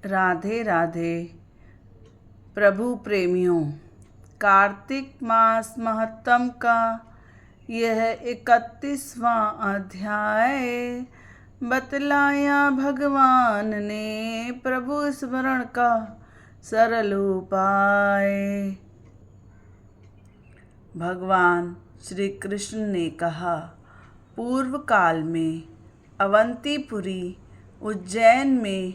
राधे राधे। प्रभु प्रेमियों, कार्तिक मास महत्तम का यह 31वां अध्याय बतलाया भगवान ने प्रभु स्मरण का सरल उपाय। भगवान श्री कृष्ण ने कहा, पूर्व काल में अवंतीपुरी उज्जैन में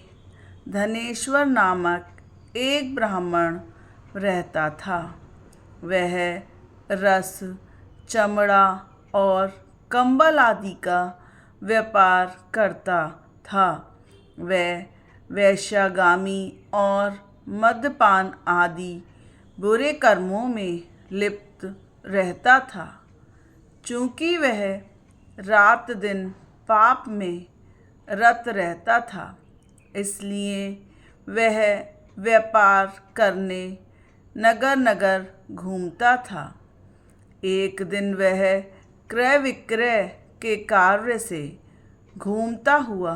धनेश्वर नामक एक ब्राह्मण रहता था। वह रस, चमड़ा और कंबल आदि का व्यापार करता था। वह वैश्यागामी और मद्यपान आदि बुरे कर्मों में लिप्त रहता था। चूँकि वह रात दिन पाप में रत रहता था, इसलिए वह व्यापार करने नगर नगर घूमता था। एक दिन वह क्रय विक्रय के कार्य से घूमता हुआ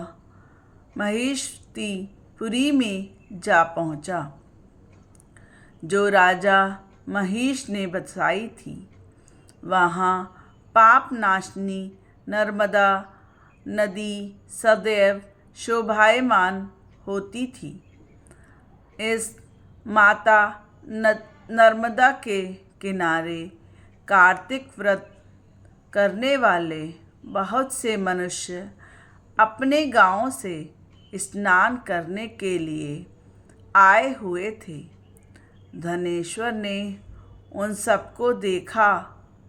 महिषीपुरी में जा पहुँचा, जो राजा महिष ने बसाई थी। वहाँ पाप नाशनी नर्मदा नदी सदैव शोभायमान होती थी। इस माता नर्मदा के किनारे कार्तिक व्रत करने वाले बहुत से मनुष्य अपने गांव से स्नान करने के लिए आए हुए थे। धनेश्वर ने उन सबको देखा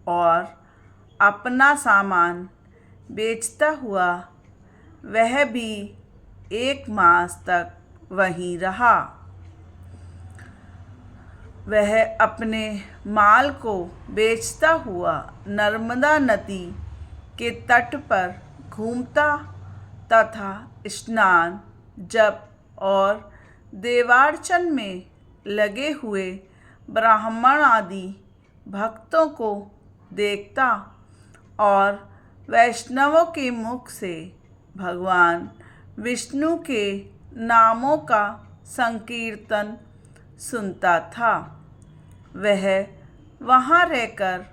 और अपना सामान बेचता हुआ वह भी 1 मास तक वहीं रहा। वह अपने माल को बेचता हुआ नर्मदा नदी के तट पर घूमता तथा स्नान, जप और देवार्चन में लगे हुए ब्राह्मण आदि भक्तों को देखता और वैष्णवों के मुख से भगवान विष्णु के नामों का संकीर्तन सुनता था। वह वहाँ रहकर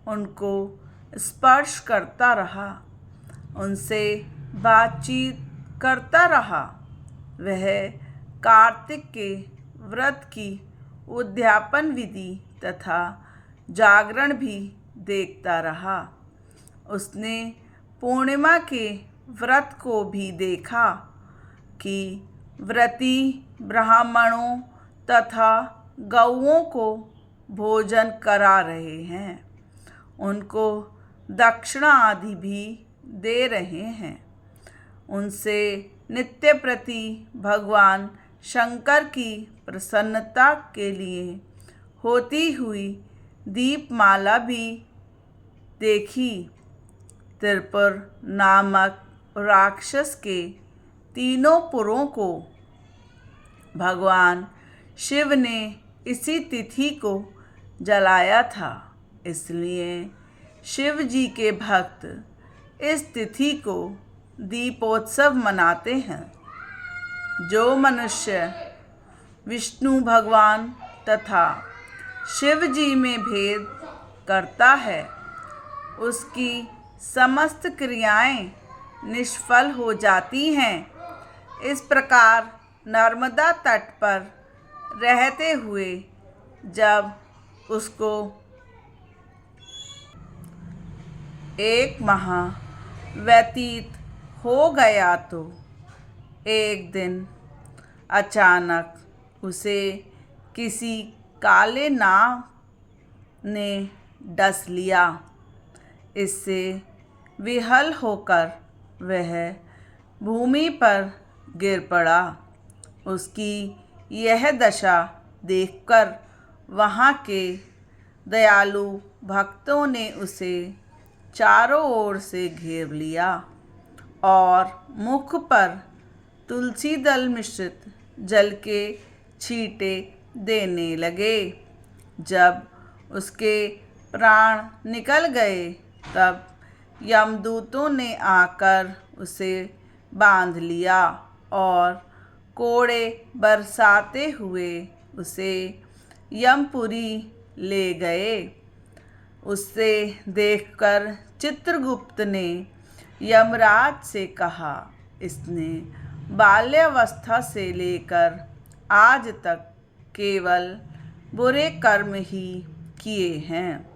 उनको स्पर्श करता रहा, उनसे बातचीत करता रहा। वह कार्तिक के व्रत की उद्यापन विधि तथा जागरण भी देखता रहा। उसने पूर्णिमा के व्रत को भी देखा कि व्रती ब्राह्मणों तथा गौओं को भोजन करा रहे हैं, उनको दक्षिणा आदि भी दे रहे हैं। उनसे नित्य प्रति भगवान शंकर की प्रसन्नता के लिए होती हुई दीपमाला भी देखी। त्रिपुर नामक राक्षस के 3 पुरों को भगवान शिव ने इसी तिथि को जलाया था, इसलिए शिव जी के भक्त इस तिथि को दीपोत्सव मनाते हैं। जो मनुष्य विष्णु भगवान तथा शिव जी में भेद करता है, उसकी समस्त क्रियाएं निष्फल हो जाती हैं। इस प्रकार नर्मदा तट पर रहते हुए जब उसको 1 माह व्यतीत हो गया तो एक दिन अचानक उसे किसी काले नाग ने डस लिया। इससे विहल होकर वह भूमि पर गिर पड़ा। उसकी यह दशा देखकर वहाँ के दयालु भक्तों ने उसे चारों ओर से घेर लिया और मुख पर तुलसी दल मिश्रित जल के छींटे देने लगे। जब उसके प्राण निकल गए, तब यमदूतों ने आकर उसे बांध लिया और कोड़े बरसाते हुए उसे यमपुरी ले गए। उसे देखकर चित्रगुप्त ने यमराज से कहा, इसने बाल्यावस्था से लेकर आज तक केवल बुरे कर्म ही किए हैं।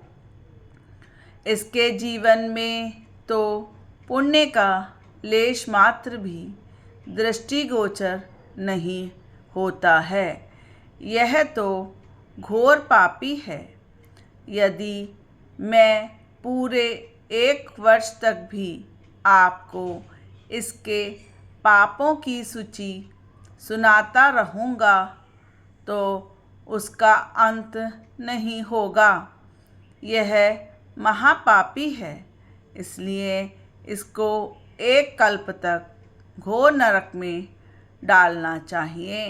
इसके जीवन में तो पुण्य का लेश मात्र भी दृष्टिगोचर नहीं होता है। यह तो घोर पापी है। यदि मैं पूरे 1 वर्ष तक भी आपको इसके पापों की सूची सुनाता रहूँगा तो उसका अंत नहीं होगा। यह महापापी है, इसलिए इसको 1 कल्प तक घोर नरक में डालना चाहिए।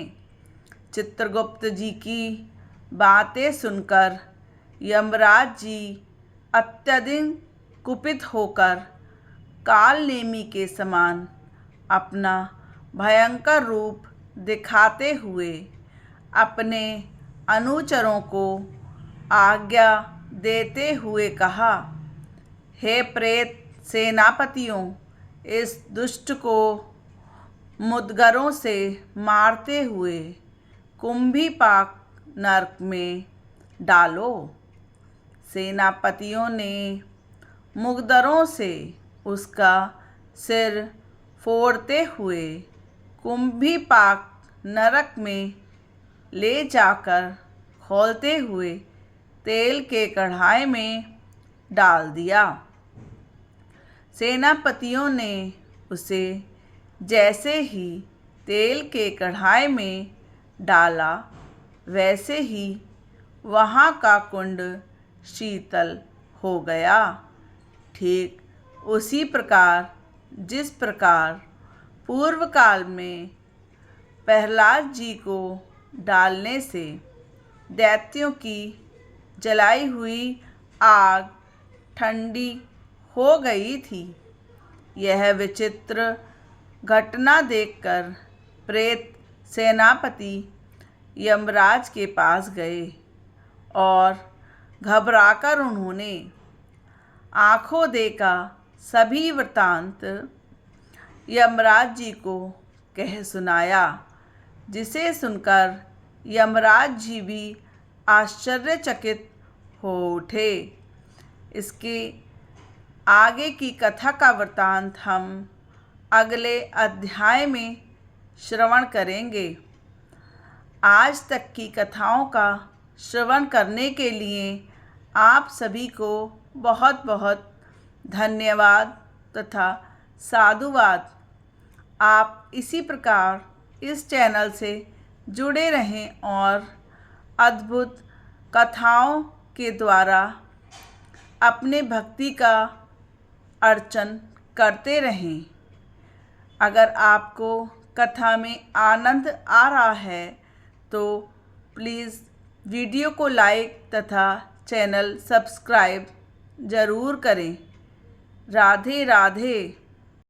चित्रगुप्त जी की बातें सुनकर यमराज जी अत्यधिक कुपित होकर कालनेमी के समान अपना भयंकर रूप दिखाते हुए अपने अनुचरों को आज्ञा देते हुए कहा, हे प्रेत सेनापतियों, इस दुष्ट को मुद्गरों से मारते हुए कुंभीपाक नरक में डालो। सेनापतियों ने मुद्गरों से उसका सिर फोड़ते हुए कुंभीपाक नरक में ले जाकर खौलते हुए तेल के कढ़ाई में डाल दिया। सेनापतियों ने उसे जैसे ही तेल के कढ़ाई में डाला, वैसे ही वहाँ का कुंड शीतल हो गया। ठीक उसी प्रकार जिस प्रकार पूर्व काल में प्रहलाद जी को डालने से दैत्यों की जलाई हुई आग ठंडी हो गई थी। यह विचित्र घटना देखकर प्रेत सेनापति यमराज के पास गए और घबराकर उन्होंने आंखों देखा सभी वृत्तांत यमराज जी को कह सुनाया, जिसे सुनकर यमराज जी भी आश्चर्यचकित हो उठे। इसके आगे की कथा का वृत्तांत हम अगले अध्याय में श्रवण करेंगे। आज तक की कथाओं का श्रवण करने के लिए आप सभी को बहुत बहुत धन्यवाद तथा साधुवाद। आप इसी प्रकार इस चैनल से जुड़े रहें और अद्भुत कथाओं के द्वारा अपने भक्ति का अर्चन करते रहें। अगर आपको कथा में आनंद आ रहा है तो प्लीज़ वीडियो को लाइक तथा चैनल सब्सक्राइब ज़रूर करें। राधे राधे।